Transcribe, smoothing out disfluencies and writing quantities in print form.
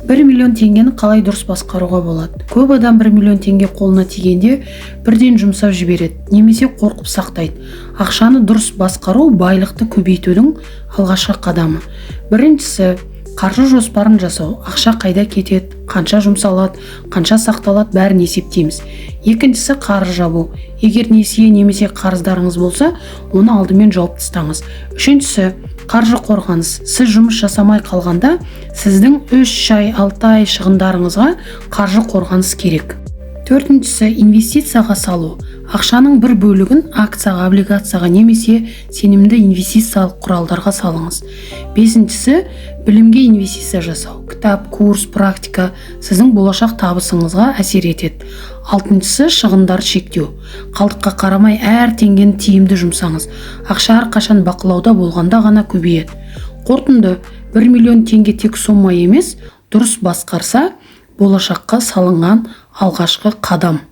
1 миллион теңгені қалай дұрыс басқаруға болады? Көп адам 1 миллион теңге қолына тигенде бірден жұмсап жібереді, немесе қорқып сақтайды. Ақшаны дұрыс басқару байлықты көбейтудің алғашқы қадамы. Біріншісі, қаржы жоспарын жасау. Ақша қайда кетеді, қанша жұмсалады, қанша сақталады, бәрін есептейміз. Екіншісі, қарыз жабу. Егер несие немесе қарыздарыңыз болса, оны алдымен жауып тастаңыз. Үшіншісі, қаржы қорғаныс. Сіз жұмыс жасамай қалғанда, сіздің 3 ай, 6 ай шығындарыңызға қаржы қорғаныс керек. Төртіншісі, инвестицияға салу. Ақшаның бір бөлігін акцияға, облигацияға немесе сенімді инвестициялық құралдарға салыңыз. Бесіншісі, білімге инвестиция жасау. Кітап, курс, практика сіздің болашақ табысыңызға әсер етеді. Алтыншысы, шығындар шектеу. Қалдыққа қарамай әр теңгені тиімді жұмсаңыз. Ақша әрқашан бақылауда болғанда ғана көбейеді. Қорытынды, 1 миллион теңге тек сома емес, дұрыс басқарса, болашаққа салынған алғашқы қадам.